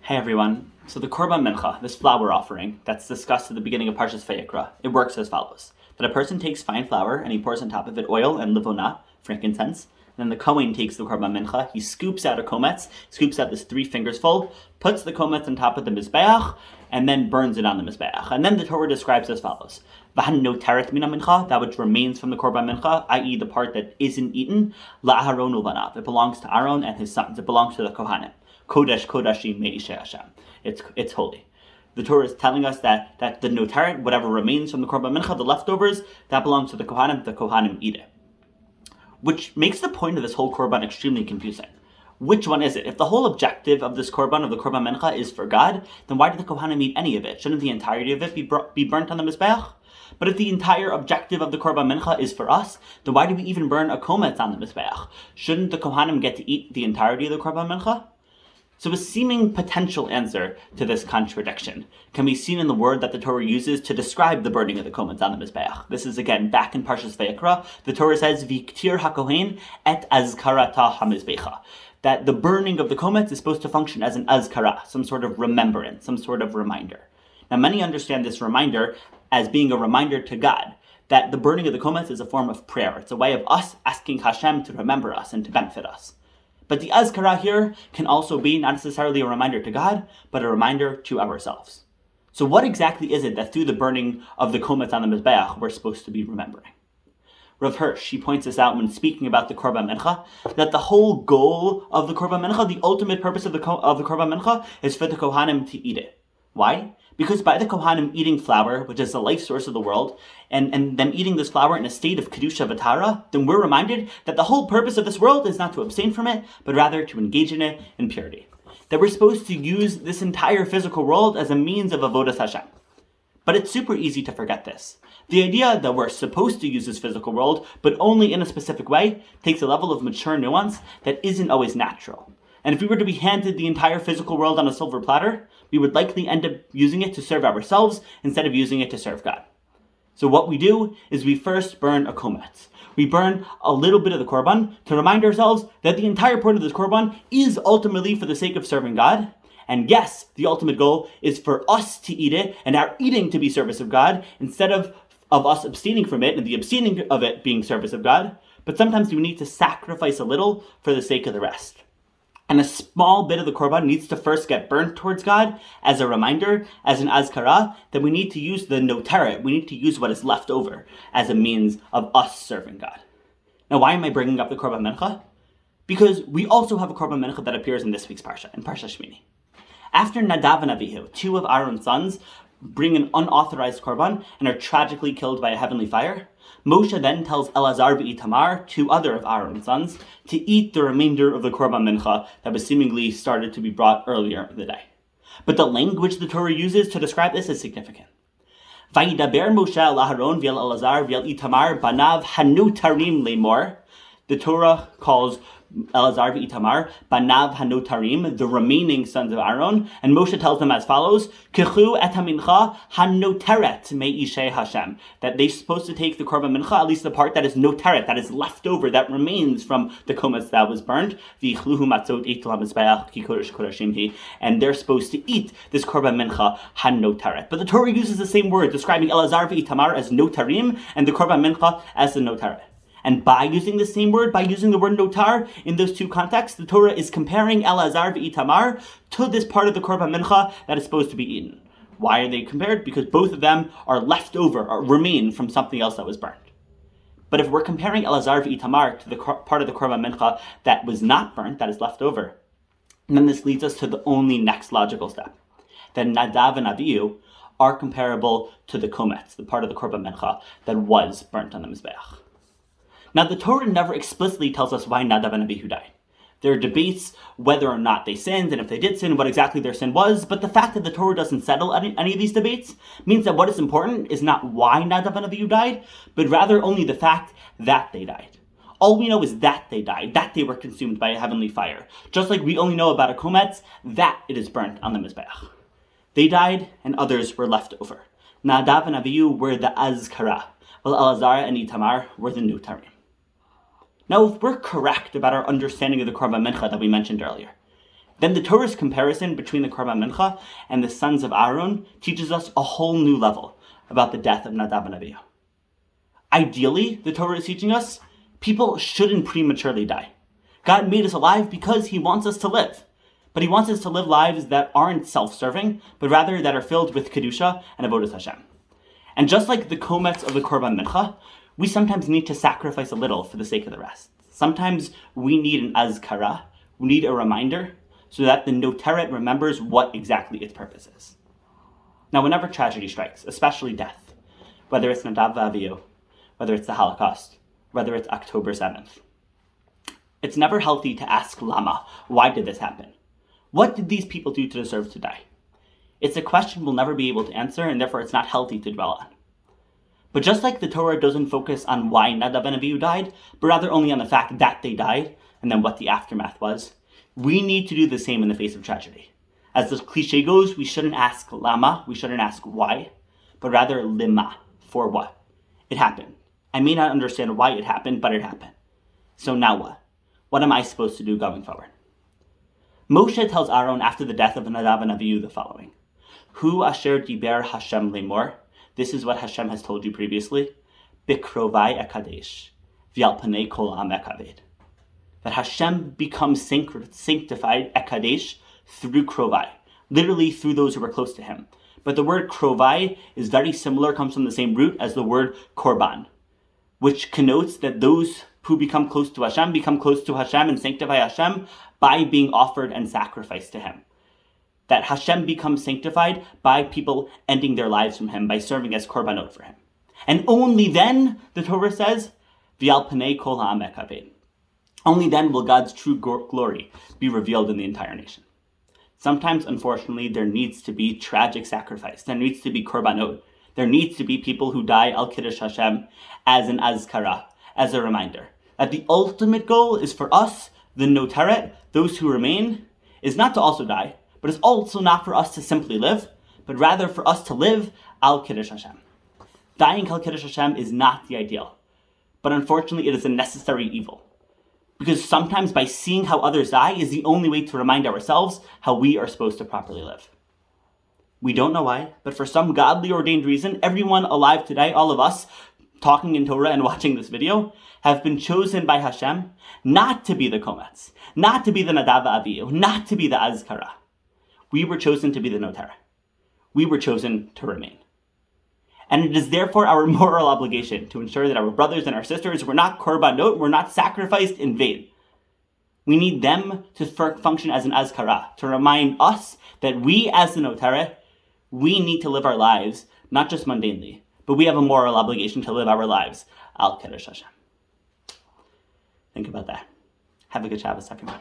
Hey everyone. So the Korban Mincha, this flour offering that's discussed at the beginning of Parshat Vayikra, it works as follows: that a person takes fine flour and he pours on top of it oil and livona, frankincense. Then the Kohen takes the Korban Mincha, he scoops out a kometz, scoops out this 3 fingers full, puts the kometz on top of the mizbeach, and then burns it on the mizbeach. And then the Torah describes as follows: V'han noteret mina mincha, that which remains from the Korban Mincha, i.e. the part that isn't eaten, la'aharon ulvanav. It belongs to Aaron and his sons. It belongs to the Kohanim. Kodesh Kodashim Me'ishe Hashem. It's holy. The Torah is telling us that the noteret, whatever remains from the Korban Mincha, the leftovers, that belongs to the Kohanim eat it. Which makes the point of this whole Korban extremely confusing. Which one is it? If the whole objective of this Korban, of the Korban Mincha, is for God, then why did the Kohanim eat any of it? Shouldn't the entirety of it be burnt on the Mizbeach? But if the entire objective of the Korban Mincha is for us, then why do we even burn a kometz on the Mizbeach? Shouldn't the Kohanim get to eat the entirety of the Korban Mincha? So a seeming potential answer to this contradiction can be seen in the word that the Torah uses to describe the burning of the kometz on the Mizbeach. This is again back in Parshat Vayikra. The Torah says, V'iktir hakohen et azkarata hamizbecha. That the burning of the kometz is supposed to function as an azkara, some sort of remembrance, some sort of reminder. Now many understand this reminder as being a reminder to God, that the burning of the kometz is a form of prayer. It's a way of us asking Hashem to remember us and to benefit us. But the azkara here can also be not necessarily a reminder to God, but a reminder to ourselves. So what exactly is it that through the burning of the kometz on the Mizbeach we're supposed to be remembering? Rav Hirsch, he points this out when speaking about the Korban Mincha, that the whole goal of the Korban Mincha, the ultimate purpose of the Korban Mincha, is for the Kohanim to eat it. Why? Because by the Kohanim eating flour, which is the life source of the world, and them eating this flour in a state of Kedusha V'Tara, then we're reminded that the whole purpose of this world is not to abstain from it, but rather to engage in it in purity. That we're supposed to use this entire physical world as a means of avodas Hashem. But it's super easy to forget this. The idea that we're supposed to use this physical world, but only in a specific way, takes a level of mature nuance that isn't always natural. And if we were to be handed the entire physical world on a silver platter, we would likely end up using it to serve ourselves instead of using it to serve God. So what we do is we first burn a kometz. We burn a little bit of the korban to remind ourselves that the entire point of this korban is ultimately for the sake of serving God. And yes, the ultimate goal is for us to eat it and our eating to be service of God instead of us abstaining from it and the abstaining of it being service of God. But sometimes we need to sacrifice a little for the sake of the rest. And a small bit of the korban needs to first get burnt towards God as a reminder, as an azkara, that we need to use the noteret, we need to use what is left over as a means of us serving God. Now, why am I bringing up the Korban Mincha? Because we also have a Korban Mincha that appears in this week's Parshat, in Parshat Shmini. After Nadav and Avihu, 2 of Aaron's sons, bring an unauthorized korban and are tragically killed by a heavenly fire, Moshe then tells Elazar v'Itamar, 2 other of Aaron's sons, to eat the remainder of the Korban Mincha that was seemingly started to be brought earlier in the day. But the language the Torah uses to describe this is significant. Vayidaber Moshe el Aharon v'el Elazar v'el Itamar banav hanutarim lemor. The Torah calls Elazar v'Itamar banav hanotarim, the remaining sons of Aaron, and Moshe tells them as follows: Kechu et hamincha hanoteret me'ishe Hashem. That they're supposed to take the korban mincha, at least the part that is noteret, that is left over, that remains from the kometz that was burned. V'chluhu matzot eitel hamizbeach ki kodesh kodashim hi, and they're supposed to eat this korban mincha hanoteret. But the Torah uses the same word, describing Elazar v'Itamar as notarim and the korban mincha as the noteret. And by using the same word, by using the word notar in those 2 contexts, the Torah is comparing Elazar v'Itamar to this part of the Korban Mincha that is supposed to be eaten. Why are they compared? Because both of them are left over, or remain from something else that was burned. But if we're comparing Elazar v'Itamar to the part of the Korban Mincha that was not burnt, that is left over, then this leads us to the only next logical step. That Nadav and Avihu are comparable to the kometz, the part of the Korban Mincha that was burnt on the Mizbeach. Now, the Torah never explicitly tells us why Nadav and Avihu died. There are debates whether or not they sinned, and if they did sin, what exactly their sin was, but the fact that the Torah doesn't settle any of these debates means that what is important is not why Nadav and Avihu died, but rather only the fact that they died. All we know is that they died, that they were consumed by a heavenly fire. Just like we only know about a kometz, that it is burnt on the Mizbeach. They died, and others were left over. Nadav and Avihu were the azkara, while Elazar and Itamar were the notarim. Now, if we're correct about our understanding of the Korban Mincha that we mentioned earlier, Then the Torah's comparison between the Korban Mincha and the sons of Aaron teaches us a whole new level about the death of Nadav and Abihu. Ideally, the Torah is teaching us, people shouldn't prematurely die. God made us alive because he wants us to live. But he wants us to live lives that aren't self-serving, but rather that are filled with Kedusha and Avodas Hashem. And just like the komets of the Korban Mincha, we sometimes need to sacrifice a little for the sake of the rest. Sometimes we need an azkara, we need a reminder, so that the noteret remembers what exactly its purpose is. Now, whenever tragedy strikes, especially death, whether it's Nadav v'Avihu, whether it's the Holocaust, whether it's October 7th, it's never healthy to ask Lama, why did this happen? What did these people do to deserve to die? It's a question we'll never be able to answer, and therefore it's not healthy to dwell on. But just like the Torah doesn't focus on why Nadav and Abihu died, but rather only on the fact that they died, and then what the aftermath was, we need to do the same in the face of tragedy. As the cliche goes, we shouldn't ask lama, we shouldn't ask why, but rather lima, for what? It happened. I may not understand why it happened, but it happened. So now what? What am I supposed to do going forward? Moshe tells Aaron after the death of Nadav and Abihu the following: Hu asher diber Hashem lemor. This is what Hashem has told you previously. Bikrovai ekadesh, v'al panei kol am ekaved. That Hashem becomes sanctified, ekadesh, through krovai, literally through those who are close to him. But the word krovai is very similar, comes from the same root as the word korban, which connotes that those who become close to Hashem and sanctify Hashem by being offered and sacrificed to him. That Hashem becomes sanctified by people ending their lives from him, by serving as korbanot for him. And only then, the Torah says, v'al panei kol ha'am ekaved. Only then will God's true glory be revealed in the entire nation. Sometimes, unfortunately, there needs to be tragic sacrifice. There needs to be korbanot. There needs to be people who die al Kiddush Hashem as an azkara, as a reminder. That the ultimate goal is for us, the noteret, those who remain, is not to also die, but it's also not for us to simply live, but rather for us to live al Kiddush Hashem. Dying al Kiddush Hashem is not the ideal, but unfortunately it is a necessary evil. Because sometimes by seeing how others die is the only way to remind ourselves how we are supposed to properly live. We don't know why, but for some godly ordained reason, everyone alive today, all of us, talking in Torah and watching this video, have been chosen by Hashem not to be the komets, not to be the Nadav v'Avihu, not to be the azkara. We were chosen to be the notara. We were chosen to remain. And it is therefore our moral obligation to ensure that our brothers and our sisters were not korbanot, were not sacrificed in vain. We need them to function as an azkara, to remind us that we as the notara, we need to live our lives, not just mundanely, but we have a moral obligation to live our lives al Kiddush Hashem. Think about that. Have a good Shabbos, everyone.